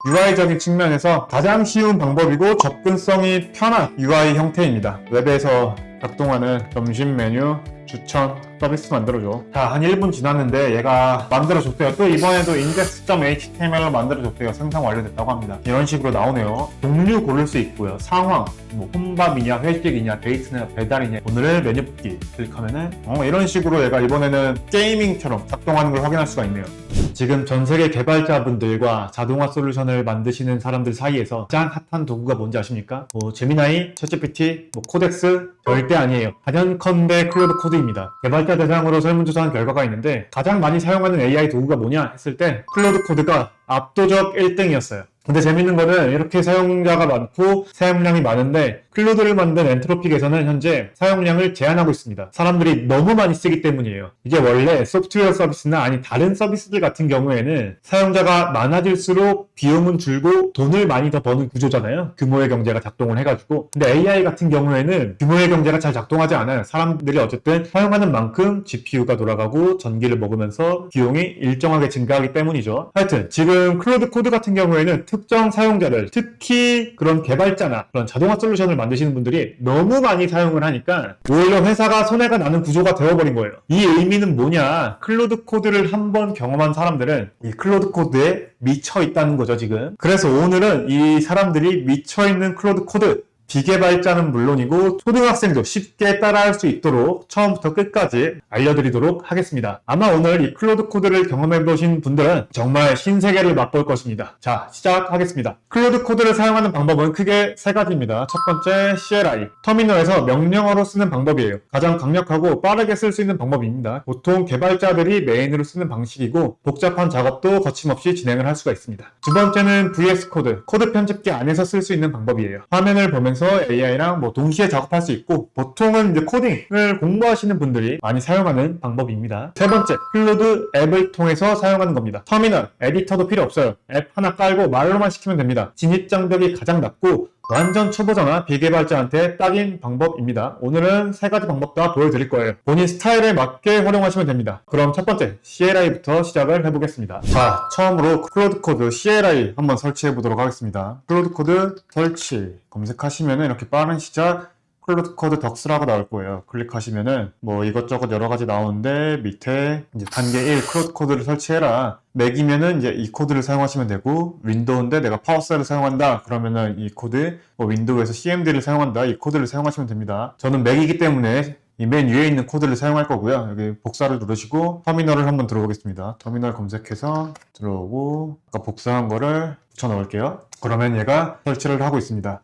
UI적인 측면에서 가장 쉬운 방법이고 접근성이 편한 UI 형태입니다. 웹에서 작동하는 점심 메뉴 추천 서비스 만들어줘. 자, 한 1분 지났는데 얘가 만들어줬대요. 또 이번에도 index.html로 만들어줬대요. 생성 완료됐다고 합니다. 이런 식으로 나오네요. 종류 고를 수 있고요. 상황, 뭐 혼밥이냐, 회식이냐, 데이트냐, 배달이냐, 오늘의 메뉴 뽑기 클릭하면은 이런 식으로 얘가 이번에는 게이밍처럼 작동하는 걸 확인할 수가 있네요. 지금 전 세계 개발자분들과 자동화 솔루션을 만드시는 사람들 사이에서 가장 핫한 도구가 뭔지 아십니까? 제미나이, 챗GPT, 코덱스 절대 아니에요. 단연컨대 클로드 코드입니다. 개발자 대상으로 설문조사한 결과가 있는데 가장 많이 사용하는 AI 도구가 뭐냐 했을 때 클로드 코드가 압도적 1등이었어요. 근데 재밌는 거는 이렇게 사용자가 많고 사용량이 많은데 클로드를 만든 엔트로픽에서는 현재 사용량을 제한하고 있습니다. 사람들이 너무 많이 쓰기 때문이에요. 이게 원래 소프트웨어 서비스나 아니 다른 서비스들 같은 경우에는 사용자가 많아질수록 비용은 줄고 돈을 많이 더 버는 구조잖아요. 규모의 경제가 작동을 해가지고. 근데 AI 같은 경우에는 규모의 경제가 잘 작동하지 않아요. 사람들이 어쨌든 사용하는 만큼 GPU가 돌아가고 전기를 먹으면서 비용이 일정하게 증가하기 때문이죠. 하여튼 지금 클로드 코드 같은 경우에는 특정 사용자들, 특히 그런 개발자나 그런 자동화 솔루션을 만드시는 분들이 너무 많이 사용을 하니까 오히려 회사가 손해가 나는 구조가 되어버린 거예요. 이 의미는 뭐냐? 클로드 코드를 한번 경험한 사람들은 이 클로드 코드에 미쳐 있다는 거죠, 지금. 그래서 오늘은 이 사람들이 미쳐 있는 클로드 코드, 비개발자는 물론이고 초등학생도 쉽게 따라할 수 있도록 처음부터 끝까지 알려드리도록 하겠습니다. 아마 오늘 이 클로드 코드를 경험해보신 분들은 정말 신세계를 맛볼 것입니다. 자, 시작하겠습니다. 클로드 코드를 사용하는 방법은 크게 세 가지입니다. 첫 번째, CLI. 터미널에서 명령어로 쓰는 방법이에요. 가장 강력하고 빠르게 쓸 수 있는 방법입니다. 보통 개발자들이 메인으로 쓰는 방식이고 복잡한 작업도 거침없이 진행을 할 수가 있습니다. 두 번째는 VS 코드. 코드 편집기 안에서 쓸 수 있는 방법이에요. 화면을 보면서 AI랑 동시에 작업할 수 있고 보통은 이제 코딩을 공부하시는 분들이 많이 사용하는 방법입니다. 세 번째, 클로드 앱을 통해서 사용하는 겁니다. 터미널, 에디터도 필요 없어요. 앱 하나 깔고 말로만 시키면 됩니다. 진입 장벽이 가장 낮고 완전 초보자나 비개발자한테 딱인 방법입니다. 오늘은 세 가지 방법 다 보여드릴 거예요. 본인 스타일에 맞게 활용하시면 됩니다. 그럼 첫 번째, CLI부터 시작을 해보겠습니다. 자, 처음으로 클로드 코드 CLI 한번 설치해 보도록 하겠습니다. 클로드 코드 설치 검색하시면은 이렇게 빠른 시작 클로드 코드 덕스라고 나올 거예요. 클릭하시면은 이것저것 여러 가지 나오는데 밑에 이제 단계 1 클로드 코드를 설치해라. 맥이면은 이제 이 코드를 사용하시면 되고 윈도우인데 내가 파워셀을 사용한다 그러면은 이 코드 윈도우에서 CMD를 사용한다 이 코드를 사용하시면 됩니다. 저는 맥이기 때문에 이 맨 위에 있는 코드를 사용할 거고요. 여기 복사를 누르시고 터미널을 한번 들어보겠습니다. 터미널 검색해서 들어오고 아까 복사한 거를 붙여 넣을게요. 그러면 얘가 설치를 하고 있습니다.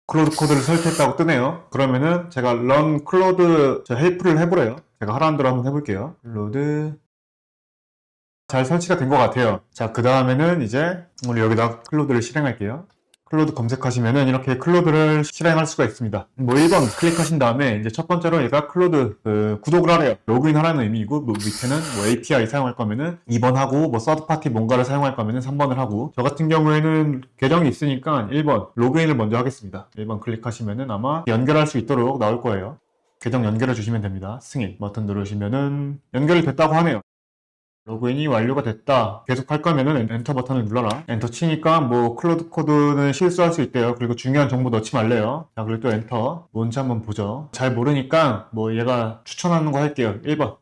클로드 코드를 설치했다고 뜨네요. 그러면은 제가 run 클로드 헬프를 해보래요. 제가 하라는 대로 한번 해볼게요. 클로드 잘 설치가 된 것 같아요. 자, 그 다음에는 이제 오늘 여기다 클로드를 실행할게요. 클로드 검색하시면은 이렇게 클로드를 실행할 수가 있습니다. 1번 클릭하신 다음에 이제 첫 번째로 얘가 클로드 구독을 하래요. 로그인 하라는 의미이고 밑에는 API 사용할 거면은 2번 하고 서드 파티 뭔가를 사용할 거면은 3번을 하고 저 같은 경우에는 계정이 있으니까 1번 로그인을 먼저 하겠습니다. 1번 클릭하시면은 아마 연결할 수 있도록 나올 거예요. 계정 연결해 주시면 됩니다. 승인 버튼 누르시면은 연결이 됐다고 하네요. 로그인이 완료가 됐다. 계속 할 거면은 엔터 버튼을 눌러라. 엔터 치니까 클로드 코드는 실수할 수 있대요. 그리고 중요한 정보 넣지 말래요. 자, 그리고 또 엔터. 뭔지 한번 보죠. 잘 모르니까 얘가 추천하는 거 할게요. 1번.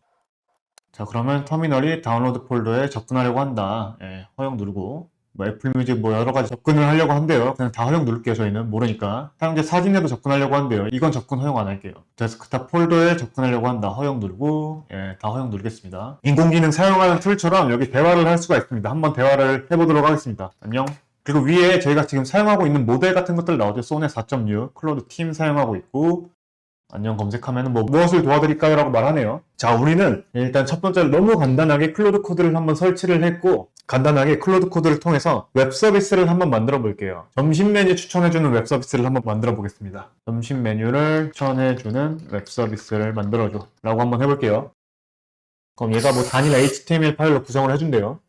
자, 그러면 터미널이 다운로드 폴더에 접근하려고 한다. 허용 누르고. 애플뮤직 여러 가지 접근을 하려고 한대요. 그냥 다 허용 누를게요. 저희는 모르니까. 사용자 사진에도 접근하려고 한대요. 이건 접근 허용 안 할게요. 데스크탑 폴더에 접근하려고 한다. 허용 누르고 다 허용 누르겠습니다. 인공지능 사용하는 툴처럼 여기 대화를 할 수가 있습니다. 한번 대화를 해보도록 하겠습니다. 안녕. 그리고 위에 저희가 지금 사용하고 있는 모델 같은 것들 나오죠. 소네 4.6 클로드 팀 사용하고 있고 안녕 검색하면 무엇을 도와드릴까요? 라고 말하네요. 자, 우리는 일단 첫 번째로 너무 간단하게 클로드 코드를 한번 설치를 했고 간단하게 클로드 코드를 통해서 웹 서비스를 한번 만들어 볼게요. 점심 메뉴 추천해주는 웹 서비스를 한번 만들어 보겠습니다. 점심 메뉴를 추천해주는 웹 서비스를 만들어줘 라고 한번 해볼게요. 그럼 얘가 단일 HTML 파일로 구성을 해준대요.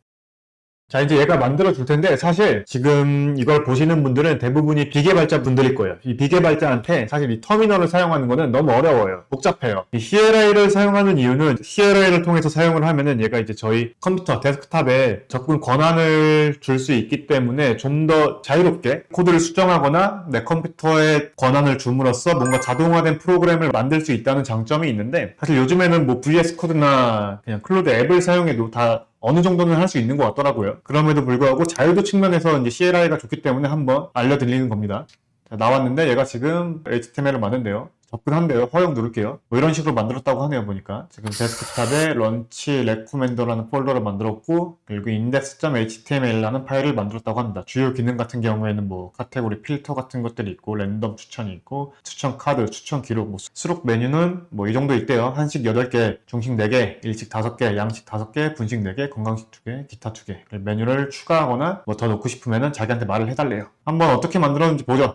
자, 이제 얘가 만들어 줄 텐데, 사실 지금 이걸 보시는 분들은 대부분이 비개발자 분들일 거예요. 이 비개발자한테 사실 이 터미널을 사용하는 거는 너무 어려워요. 복잡해요. 이 CLI를 사용하는 이유는 CLI를 통해서 사용을 하면은 얘가 이제 저희 컴퓨터 데스크탑에 접근 권한을 줄 수 있기 때문에 좀 더 자유롭게 코드를 수정하거나 내 컴퓨터에 권한을 줌으로써 뭔가 자동화된 프로그램을 만들 수 있다는 장점이 있는데, 사실 요즘에는 뭐 VS 코드나 그냥 클로드 앱을 사용해도 다 어느 정도는 할 수 있는 것 같더라고요. 그럼에도 불구하고 자유도 측면에서 이제 CLI가 좋기 때문에 한번 알려드리는 겁니다. 자, 나왔는데 얘가 지금 HTML을 만든대요. 접근한대요. 허용 누를게요. 뭐 이런 식으로 만들었다고 하네요, 보니까. 지금 데스크탑에 런치 레코멘더라는 폴더를 만들었고, 그리고 index.html라는 파일을 만들었다고 합니다. 주요 기능 같은 경우에는 뭐 카테고리 필터 같은 것들이 있고, 랜덤 추천이 있고, 추천 카드, 추천 기록, 뭐 수록 메뉴는 뭐 이 정도 있대요. 한식 8개, 중식 4개, 일식 5개, 양식 5개, 분식 4개, 건강식 2개, 기타 2개. 메뉴를 추가하거나 뭐 더 넣고 싶으면은 자기한테 말을 해달래요. 한번 어떻게 만들었는지 보죠.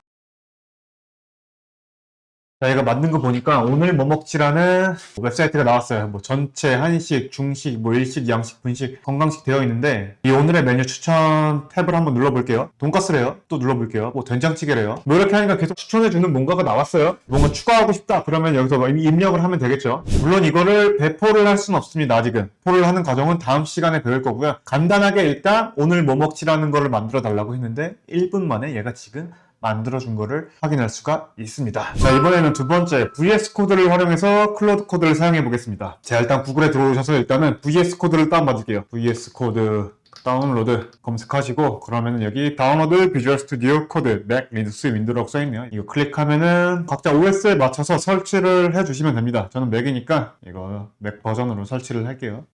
자, 이거 만든 거 보니까 오늘 뭐 먹지라는 웹사이트가 나왔어요. 뭐 전체 한식, 중식, 뭐 일식, 양식, 분식, 건강식 되어 있는데 이 오늘의 메뉴 추천 탭을 한번 눌러볼게요. 돈까스래요. 또 눌러볼게요. 뭐 된장찌개래요. 뭐 이렇게 하니까 계속 추천해주는 뭔가가 나왔어요. 뭔가 추가하고 싶다 그러면 여기서 뭐 입력을 하면 되겠죠. 물론 이거를 배포를 할 수는 없습니다. 아직은. 배포를 하는 과정은 다음 시간에 배울 거고요. 간단하게 일단 오늘 뭐 먹지라는 거를 만들어 달라고 했는데 1분 만에 얘가 지금 만들어준 거를 확인할 수가 있습니다. 자, 이번에는 두 번째 VS 코드를 활용해서 클로드 코드를 사용해 보겠습니다. 자, 일단 구글에 들어오셔서 일단은 VS 코드를 다운받을게요. VS 코드 다운로드 검색하시고 그러면은 여기 다운로드 비주얼 스튜디오 코드 맥, 리눅스, 윈도우라고 써있네요. 이거 클릭하면은 각자 OS에 맞춰서 설치를 해주시면 됩니다. 저는 맥이니까 이거 맥 버전으로 설치를 할게요.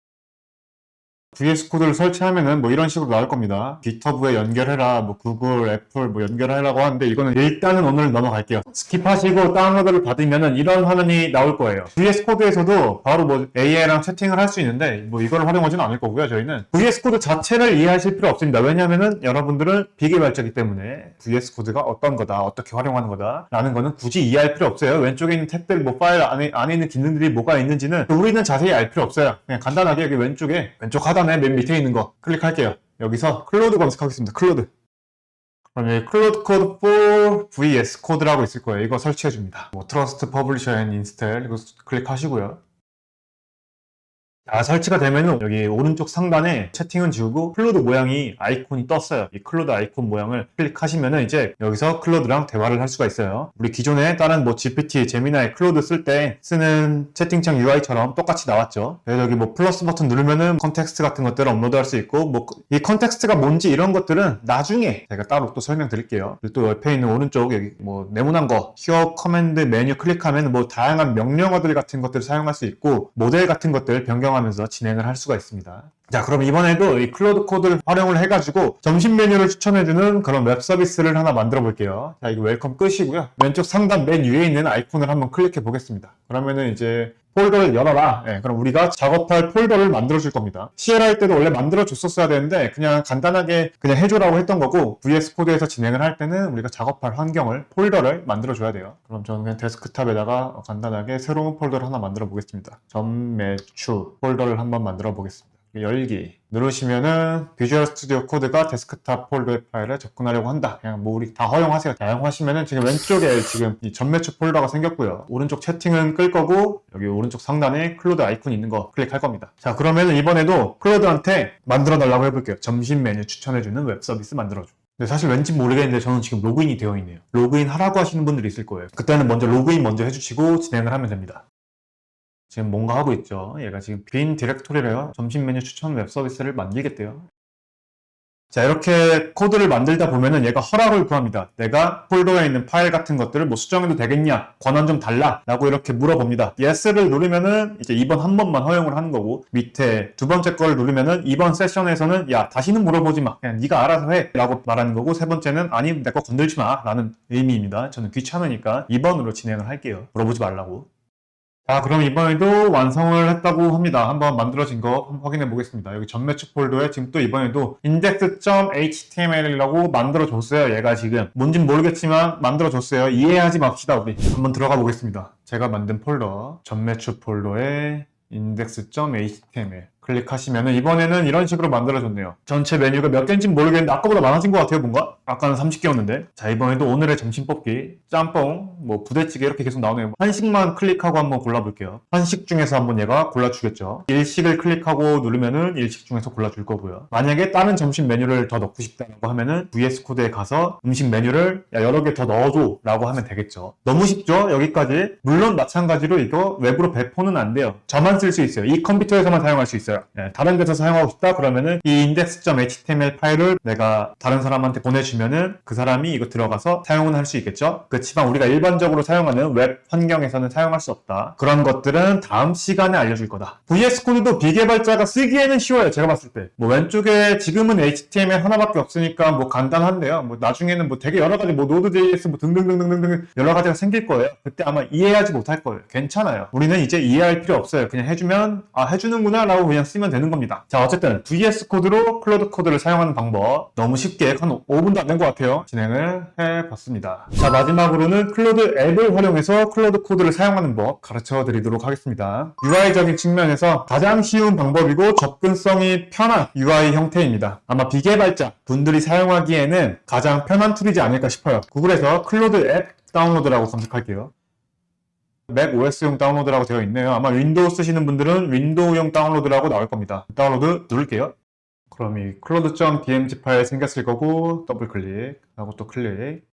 VS 코드를 설치하면은 뭐 이런 식으로 나올 겁니다. 깃허브에 연결해라, 뭐 구글, 애플 뭐 연결하라고 하는데 이거는 일단은 오늘 넘어갈게요. 스킵하시고 다운로드를 받으면은 이런 화면이 나올 거예요. VS 코드에서도 바로 뭐 AI랑 채팅을 할 수 있는데 뭐 이걸 활용하지는 않을 거고요. 저희는 VS 코드 자체를 이해하실 필요 없습니다. 왜냐면은 여러분들은 비개발자이기 때문에 VS 코드가 어떤 거다, 어떻게 활용하는 거다 라는 거는 굳이 이해할 필요 없어요. 왼쪽에 있는 탭들, 뭐 파일 안에 있는 기능들이 뭐가 있는지는 우리는 자세히 알 필요 없어요. 그냥 간단하게 여기 왼쪽에 왼쪽 하단에 맨 밑에 있는 거 클릭할게요. 여기서 클로드 검색하겠습니다. 클로드. 그럼 여기 클로드 코드 for VS 코드라고 있을 거예요. 이거 설치해 줍니다. 뭐 트러스트 퍼블리셔 앤 인스텔 이거 클릭하시고요. 자, 설치가 되면은 여기 오른쪽 상단에 채팅은 지우고 클로드 모양이 아이콘이 떴어요. 이 클로드 아이콘 모양을 클릭하시면은 이제 여기서 클로드랑 대화를 할 수가 있어요. 우리 기존에 다른 뭐 GPT, 제미나이, 클로드 쓸 때 쓰는 채팅창 UI처럼 똑같이 나왔죠. 그래서 여기 뭐 플러스 버튼 누르면은 컨텍스트 같은 것들을 업로드 할 수 있고 뭐 이 컨텍스트가 뭔지 이런 것들은 나중에 제가 따로 또 설명드릴게요. 그리고 또 옆에 있는 오른쪽 여기 뭐 네모난 거 히어 커맨드 메뉴 클릭하면 뭐 다양한 명령어들 같은 것들을 사용할 수 있고 모델 같은 것들 변경 하면서 진행을 할 수가 있습니다. 자, 그럼 이번에도 이 클로드 코드를 활용을 해가지고 점심 메뉴를 추천해주는 그런 웹 서비스를 하나 만들어 볼게요. 자, 이거 웰컴 끄시고요. 왼쪽 상단 맨 위에 있는 아이콘을 한번 클릭해 보겠습니다. 그러면은 이제 폴더를 열어라. 네, 그럼 우리가 작업할 폴더를 만들어 줄 겁니다. CLI 때도 원래 만들어 줬었어야 되는데 그냥 간단하게 그냥 해줘라고 했던 거고 VS 코드에서 진행을 할 때는 우리가 작업할 환경을 폴더를 만들어 줘야 돼요. 그럼 저는 그냥 데스크탑에다가 간단하게 새로운 폴더를 하나 만들어 보겠습니다. 전매추 폴더를 한번 만들어 보겠습니다. 열기 누르시면은 비주얼 스튜디오 코드가 데스크탑 폴더의 파일에 접근하려고 한다. 그냥 뭐 우리 다 허용하세요. 사용하시면은 지금 왼쪽에 지금 이 전매추 폴더가 생겼고요. 오른쪽 채팅은 끌 거고 여기 오른쪽 상단에 클로드 아이콘 있는 거 클릭할 겁니다. 자, 그러면은 이번에도 클로드한테 만들어 달라고 해볼게요. 점심 메뉴 추천해주는 웹 서비스 만들어줘. 근데 사실 왠지 모르겠는데 저는 지금 로그인이 되어 있네요. 로그인 하라고 하시는 분들이 있을 거예요. 그때는 먼저 로그인 먼저 해주시고 진행을 하면 됩니다. 지금 뭔가 하고 있죠. 얘가 지금 빈 디렉토리래요. 점심 메뉴 추천 웹 서비스를 만들겠대요. 자, 이렇게 코드를 만들다 보면은 얘가 허락을 구합니다. 내가 폴더에 있는 파일 같은 것들을 뭐 수정해도 되겠냐? 권한 좀 달라? 라고 이렇게 물어봅니다. Yes를 누르면은 이제 이번 한 번만 허용을 하는 거고 밑에 두 번째 걸 누르면은 이번 세션에서는 야, 다시는 물어보지 마. 그냥 네가 알아서 해. 라고 말하는 거고 세 번째는 아니, 내 거 건들지 마. 라는 의미입니다. 저는 귀찮으니까 2번으로 진행을 할게요. 물어보지 말라고. 자, 그럼 이번에도 완성을 했다고 합니다. 한번 만들어진 거 한번 확인해 보겠습니다. 여기 전매축 폴더에 지금 또 이번에도 index.html이라고 만들어줬어요. 얘가 지금 뭔진 모르겠지만 만들어줬어요. 이해하지 맙시다 우리. 한번 들어가 보겠습니다. 제가 만든 폴더 전매축 폴더에 index.html 클릭하시면은 이번에는 이런 식으로 만들어줬네요. 전체 메뉴가 몇 개인지 모르겠는데 아까보다 많아진 것 같아요, 뭔가? 아까는 30개였는데. 자, 이번에도 오늘의 점심 뽑기, 짬뽕, 뭐 부대찌개 이렇게 계속 나오네요. 한식만 클릭하고 한번 골라볼게요. 한식 중에서 한번 얘가 골라주겠죠. 일식을 클릭하고 누르면은 일식 중에서 골라줄 거고요. 만약에 다른 점심 메뉴를 더 넣고 싶다고 하면은 VS 코드에 가서 음식 메뉴를 여러 개 더 넣어줘 라고 하면 되겠죠. 너무 쉽죠? 여기까지. 물론 마찬가지로 이거 웹으로 배포는 안 돼요. 저만 쓸 수 있어요. 이 컴퓨터에서만 사용할 수 있어요. 다른 데서 사용하고 싶다 그러면은 이 index.html 파일을 내가 다른 사람한테 보내주면은 그 사람이 이거 들어가서 사용은 할 수 있겠죠. 그렇지만 우리가 일반적으로 사용하는 웹 환경에서는 사용할 수 없다. 그런 것들은 다음 시간에 알려줄 거다. VS 코드도 비개발자가 쓰기에는 쉬워요. 제가 봤을 때. 뭐 왼쪽에 지금은 HTML 하나밖에 없으니까 뭐 간단한데요. 뭐 나중에는 뭐 되게 여러 가지 뭐 Node.js 뭐 등등등등등 여러 가지가 생길 거예요. 그때 아마 이해하지 못할 거예요. 괜찮아요. 우리는 이제 이해할 필요 없어요. 그냥 해주면 아 해주는구나 라고 그냥 쓰면 되는 겁니다. 자, 어쨌든 VS 코드로 클로드 코드를 사용하는 방법 너무 쉽게 한 5분도 안 된 것 같아요. 진행을 해봤습니다. 자, 마지막으로는 클로드 앱을 활용해서 클로드 코드를 사용하는 법 가르쳐 드리도록 하겠습니다. UI적인 측면에서 가장 쉬운 방법이고 접근성이 편한 UI 형태입니다. 아마 비개발자 분들이 사용하기에는 가장 편한 툴이지 않을까 싶어요. 구글에서 클로드 앱 다운로드라고 검색할게요. 맥 OS용 다운로드라고 되어 있네요. 아마 윈도우 쓰시는 분들은 윈도우용 다운로드라고 나올 겁니다. 다운로드 누를게요. 그럼 이 클로드.bmg 파일 생겼을 거고 더블 클릭하고 또 클릭.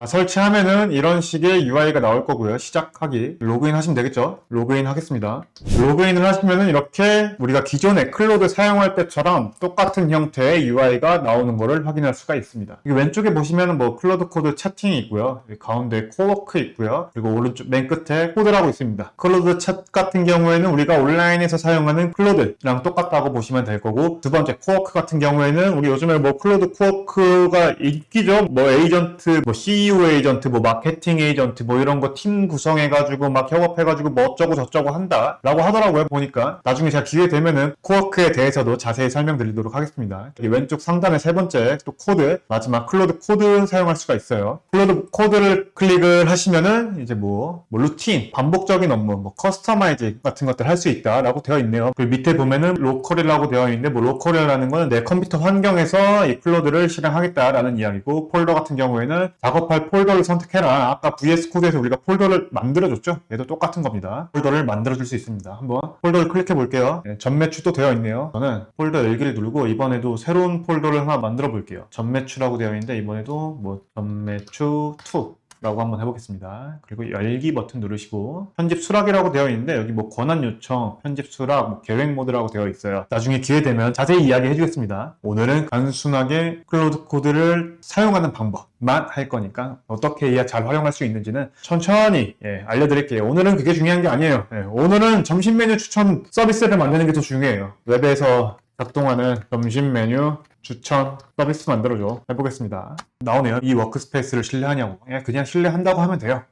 설치하면은 이런 식의 UI가 나올 거고요. 시작하기. 로그인 하시면 되겠죠? 로그인 하겠습니다. 로그인을 하시면은 이렇게 우리가 기존에 클로드 사용할 때처럼 똑같은 형태의 UI가 나오는 거를 확인할 수가 있습니다. 왼쪽에 보시면은 뭐 클로드 코드 채팅이 있고요. 가운데 코워크 있고요. 그리고 오른쪽 맨 끝에 코드라고 있습니다. 클로드 챗 같은 경우에는 우리가 온라인에서 사용하는 클로드랑 똑같다고 보시면 될 거고, 두 번째 코워크 같은 경우에는 우리 요즘에 뭐 클로드 코워크가 인기죠. 뭐 에이전트, 뭐 CEO 에이전트, 뭐 마케팅 에이전트, 뭐 이런 거 팀 구성해가지고 막 협업해가지고 뭐 어쩌고 저쩌고 한다 라고 하더라고요. 보니까 나중에 제가 기회 되면은 코워크에 대해서도 자세히 설명드리도록 하겠습니다. 여기 왼쪽 상단에 세 번째 또 코드, 마지막 클로드 코드 사용할 수가 있어요. 클로드 코드를 클릭을 하시면은 이제 뭐 루틴, 반복적인 업무, 뭐 커스터마이즈 같은 것들 할 수 있다 라고 되어 있네요. 그리고 밑에 보면은 로컬이라고 되어 있는데, 뭐 로컬이라는 거는 내 컴퓨터 환경에서 이 클로드를 실행하겠다라는 이야기고, 폴더 같은 경우에는 작업할 폴더를 선택해라. 아까 VS 코드에서 우리가 폴더를 만들어줬죠? 얘도 똑같은 겁니다. 폴더를 만들어줄 수 있습니다. 한번 폴더를 클릭해 볼게요. 네, 전매추도 되어 있네요. 저는 폴더 열기를 누르고 이번에도 새로운 폴더를 하나 만들어 볼게요. 전매추라고 되어 있는데 이번에도 뭐 전매추 2 라고 한번 해보겠습니다. 그리고 열기 버튼 누르시고 편집 수락이라고 되어 있는데 여기 뭐 권한 요청, 편집 수락, 뭐 계획 모드라고 되어 있어요. 나중에 기회 되면 자세히 이야기 해주겠습니다. 오늘은 단순하게 클로드 코드를 사용하는 방법만 할 거니까 어떻게 해야 잘 활용할 수 있는지는 천천히 알려드릴게요. 오늘은 그게 중요한 게 아니에요. 오늘은 점심 메뉴 추천 서비스를 만드는 게 더 중요해요. 웹에서 작동하는 점심 메뉴 추천 서비스 만들어줘. 해보겠습니다. 나오네요. 이 워크스페이스를 신뢰하냐고. 그냥 신뢰한다고 하면 돼요.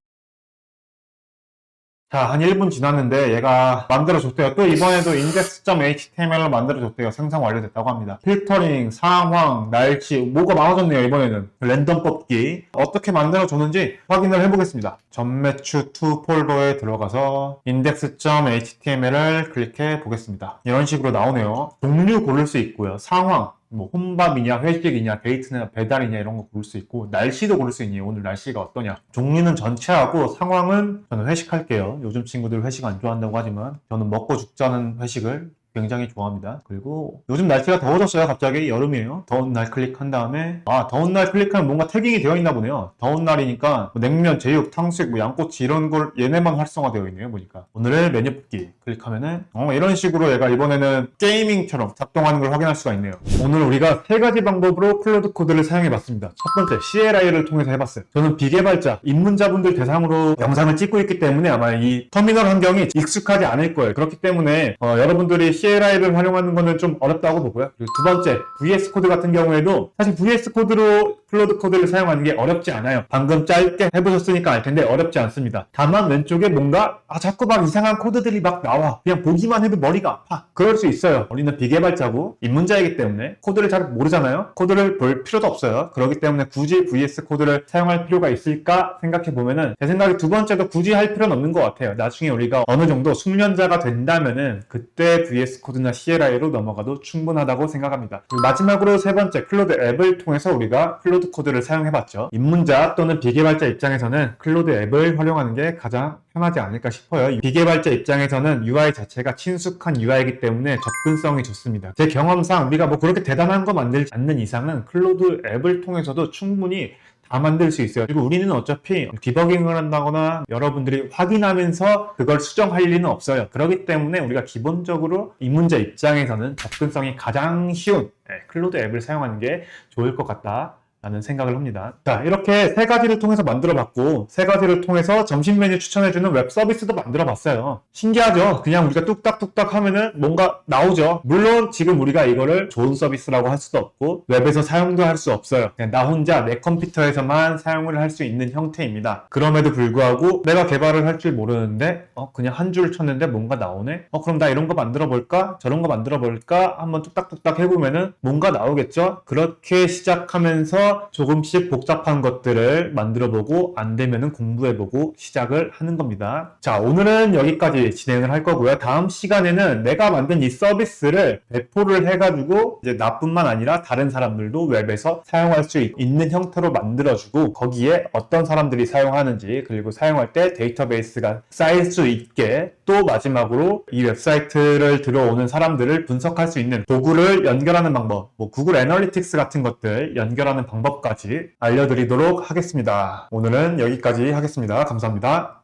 자, 한 1분 지났는데 얘가 만들어줬대요. 또 이번에도 index.html로 만들어줬대요. 생성 완료됐다고 합니다. 필터링, 상황, 날씨, 뭐가 많아졌네요. 이번에는 랜덤 뽑기. 어떻게 만들어줬는지 확인을 해보겠습니다. 전매추2 폴더에 들어가서 index.html을 클릭해 보겠습니다. 이런 식으로 나오네요. 종류 고를 수 있고요. 상황, 뭐 혼밥이냐 회식이냐 데이트냐 배달이냐 이런 거 고를 수 있고, 날씨도 고를 수 있네요. 오늘 날씨가 어떠냐. 종류는 전체하고 상황은 저는 회식할게요. 요즘 친구들 회식 안 좋아한다고 하지만 저는 먹고 죽자는 회식을 굉장히 좋아합니다. 그리고 요즘 날씨가 더워졌어요. 갑자기 여름이에요. 더운 날 클릭한 다음에 더운 날 클릭하면 뭔가 태깅이 되어 있나 보네요. 더운 날이니까 뭐 냉면, 제육, 탕수육, 뭐 양꼬치 이런 걸 얘네만 활성화되어 있네요. 보니까 오늘의 메뉴 뽑기 클릭하면은 이런 식으로 얘가 이번에는 게이밍처럼 작동하는 걸 확인할 수가 있네요. 오늘 우리가 세 가지 방법으로 클로드 코드를 사용해 봤습니다. 첫 번째 CLI를 통해서 해봤어요. 저는 비개발자 입문자분들 대상으로 영상을 찍고 있기 때문에 아마 이 터미널 환경이 익숙하지 않을 거예요. 그렇기 때문에 여러분들이 CLI를 활용하는 거는 좀 어렵다고 보고요. 그리고 두 번째, VS 코드 같은 경우에도 사실 VS 코드로 클로드 코드를 사용하는 게 어렵지 않아요. 방금 짧게 해보셨으니까 알 텐데 어렵지 않습니다. 다만 왼쪽에 뭔가 자꾸 막 이상한 코드들이 막 나와. 그냥 보기만 해도 머리가 아파. 그럴 수 있어요. 우리는 비개발자고 입문자이기 때문에 코드를 잘 모르잖아요. 코드를 볼 필요도 없어요. 그렇기 때문에 굳이 VS 코드를 사용할 필요가 있을까 생각해 보면은 제 생각에 두 번째도 굳이 할 필요는 없는 것 같아요. 나중에 우리가 어느 정도 숙련자가 된다면은 그때 VS 코드나 CLI로 넘어가도 충분하다고 생각합니다. 그리고 마지막으로 세 번째, 클로드 앱을 통해서 우리가 클로드 코드를 사용해봤죠. 입문자 또는 비개발자 입장에서는 클로드 앱을 활용하는 게 가장 편하지 않을까 싶어요. 비개발자 입장에서는 UI 자체가 친숙한 UI이기 때문에 접근성이 좋습니다. 제 경험상 우리가 뭐 그렇게 대단한 거 만들지 않는 이상은 클로드 앱을 통해서도 충분히 다 만들 수 있어요. 그리고 우리는 어차피 디버깅을 한다거나 여러분들이 확인하면서 그걸 수정할 리는 없어요. 그렇기 때문에 우리가 기본적으로 입문자 입장에서는 접근성이 가장 쉬운 클로드 앱을 사용하는 게 좋을 것 같다 라는 생각을 합니다. 자, 이렇게 세 가지를 통해서 만들어 봤고, 세 가지를 통해서 점심 메뉴 추천해주는 웹 서비스도 만들어 봤어요. 신기하죠? 그냥 우리가 뚝딱뚝딱 하면은 뭔가 나오죠. 물론 지금 우리가 이거를 좋은 서비스라고 할 수도 없고, 웹에서 사용도 할 수 없어요. 그냥 나 혼자 내 컴퓨터에서만 사용을 할 수 있는 형태입니다. 그럼에도 불구하고 내가 개발을 할 줄 모르는데, 그냥 한 줄 쳤는데 뭔가 나오네? 그럼 나 이런 거 만들어 볼까? 저런 거 만들어 볼까? 한번 뚝딱뚝딱 해보면은 뭔가 나오겠죠? 그렇게 시작하면서 조금씩 복잡한 것들을 만들어보고 안 되면은 공부해보고 시작을 하는 겁니다. 자, 오늘은 여기까지 진행을 할 거고요. 다음 시간에는 내가 만든 이 서비스를 배포를 해가지고 이제 나뿐만 아니라 다른 사람들도 웹에서 사용할 수 있는 형태로 만들어주고 거기에 어떤 사람들이 사용하는지 그리고 사용할 때 데이터베이스가 쌓일 수 있게 또 마지막으로 이 웹사이트를 들어오는 사람들을 분석할 수 있는 도구를 연결하는 방법, 뭐 구글 애널리틱스 같은 것들 연결하는 방법까지 알려드리도록 하겠습니다. 오늘은 여기까지 하겠습니다. 감사합니다.